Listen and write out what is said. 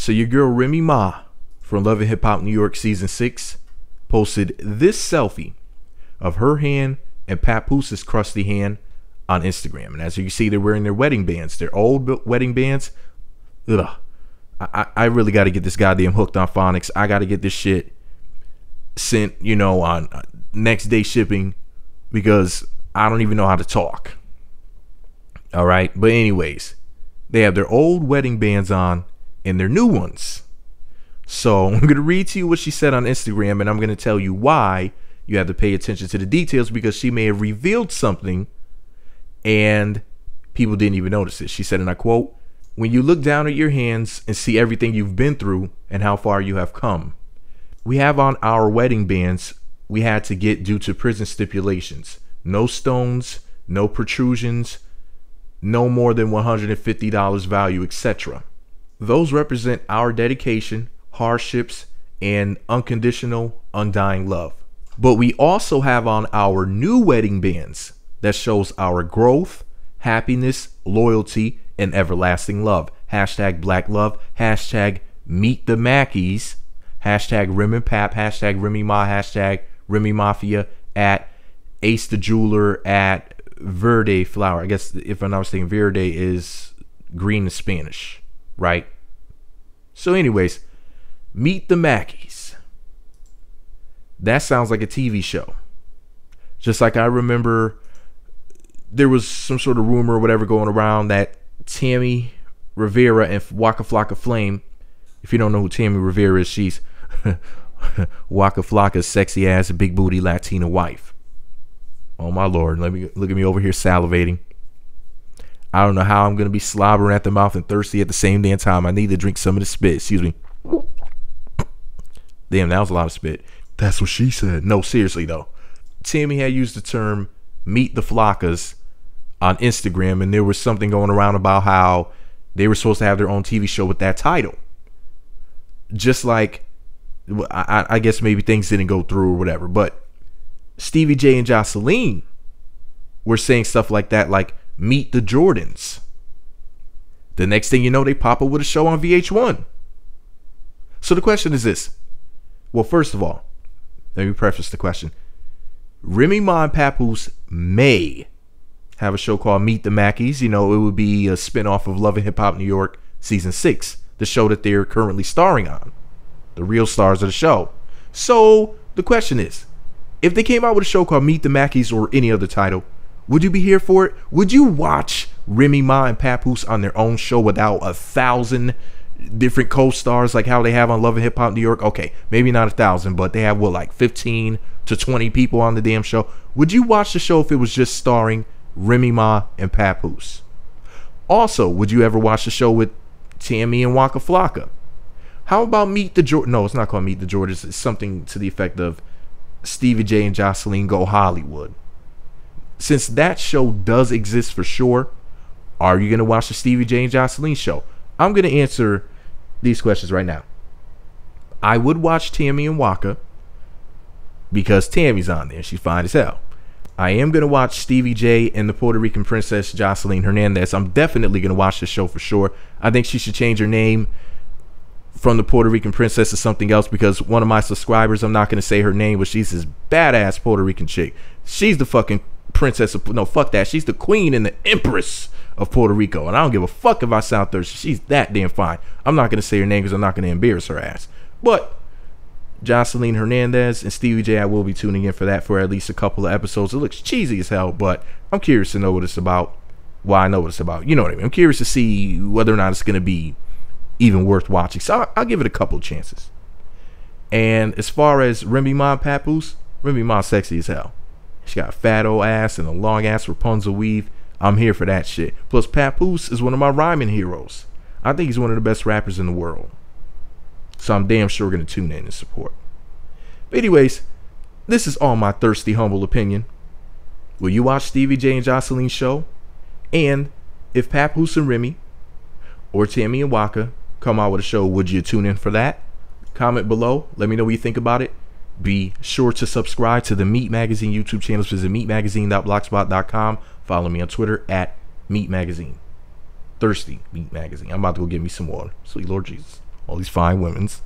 So your girl Remy Ma from Love and Hip Hop New York season 6 posted this selfie of her hand and Papoose's crusty hand on Instagram. And as you can see, they're wearing their wedding bands, their old wedding bands. Ugh. I really got to get this goddamn Hooked on Phonics. I got to get this shit sent, you know, on next day shipping because I don't even know how to talk. All right. But anyways, they have their old wedding bands on and their new ones. So I'm going to read to you what she said on Instagram, and I'm going to tell you why you have to pay attention to the details, because she may have revealed something and people didn't even notice it. She said, and I quote, "When you look down at your hands and see everything you've been through and how far you have come, we have on our wedding bands we had to get due to prison stipulations. No stones, no protrusions, no more than $150 value, etc. Those represent our dedication, hardships, and unconditional, undying love. But we also have on our new wedding bands that shows our growth, happiness, loyalty, and everlasting love. Hashtag Black Love, hashtag Meet the Mackies, hashtag Rem and Pap, hashtag Remy Ma, hashtag Remy Mafia, at Ace the Jeweler, at Verde Flower." I guess if I'm not mistaken, Verde is green in Spanish, right? So anyways, Meet the Mackies. That sounds like a TV show. Just like I remember there was some sort of rumor or whatever going around that Tammy Rivera and Waka Flocka Flame, if you don't know who Tammy Rivera is, she's Waka Flocka's sexy ass big booty Latina wife. Oh my lord, look at me over here salivating. I don't know how I'm gonna be slobbering at the mouth and thirsty at the same damn time. I need to drink some of the spit. Excuse me. Damn, that was a lot of spit. That's what she said. No, seriously though. Tammy had used the term Meet the Flockas on Instagram, and there was something going around about how they were supposed to have their own TV show with that title. Just like, I guess maybe things didn't go through or whatever, but Stevie J and Jocelyn were saying stuff like that, like Meet the Jordans. The next thing you know, they pop up with a show on VH1. So the question is this. Well, first of all, let me preface the question. Remy Ma and Papoose may have a show called Meet the Mackies. You know, it would be a spinoff of Love and Hip Hop New York season 6, the show that they're currently starring on, the real stars of the show. So the question is, if they came out with a show called Meet the Mackies or any other title, would you be here for it? Would you watch Remy Ma and Papoose on their own show without 1,000 different co-stars like how they have on Love and Hip Hop New York? Okay, maybe not 1,000, but they have what, like 15 to 20 people on the damn show. Would you watch the show if it was just starring Remy Ma and Papoose? Also, would you ever watch the show with Tammy and Waka Flocka? How about Meet the Jordans? No, it's not called Meet the Jordans. It's something to the effect of Stevie J and Jocelyn Go Hollywood. Since that show does exist for sure, are you going to watch the Stevie J and Jocelyn show? I'm going to answer these questions right now. I would watch Tammy and Waka because Tammy's on there. She's fine as hell. I am going to watch Stevie J and the Puerto Rican princess Jocelyn Hernandez. I'm definitely going to watch the show for sure. I think she should change her name from the Puerto Rican princess to something else, because one of my subscribers, I'm not going to say her name, but she's this badass Puerto Rican chick. She's the fucking princess of, no, fuck that. She's the queen and the empress of Puerto Rico, and I don't give a fuck if I sound thirsty. She's that damn fine. I'm not going to say her name because I'm not going to embarrass her ass. But Jocelyn Hernandez and Stevie J, I will be tuning in for that for at least a couple of episodes. It looks cheesy as hell, but I'm curious to know what it's about. Well, I know what it's about. You know what I mean? I'm curious to see whether or not it's going to be even worth watching. So I'll give it a couple of chances. And as far as Remy Ma and Papoose, Remy Ma's sexy as hell. She got a fat old ass and a long ass Rapunzel weave. I'm here for that shit. Plus, Papoose is one of my rhyming heroes. I think he's one of the best rappers in the world. So I'm damn sure going to tune in and support. But anyways, this is all my thirsty, humble opinion. Will you watch Stevie J and Jocelyn's show? And if Papoose and Remy or Tammy and Waka come out with a show, would you tune in for that? Comment below. Let me know what you think about it. Be sure to subscribe to the Meat Magazine YouTube channel. Visit meatmagazine.blogspot.com. Follow me on Twitter at Meat Magazine. Thirsty Meat Magazine. I'm about to go get me some water. Sweet Lord Jesus. all these fine women's.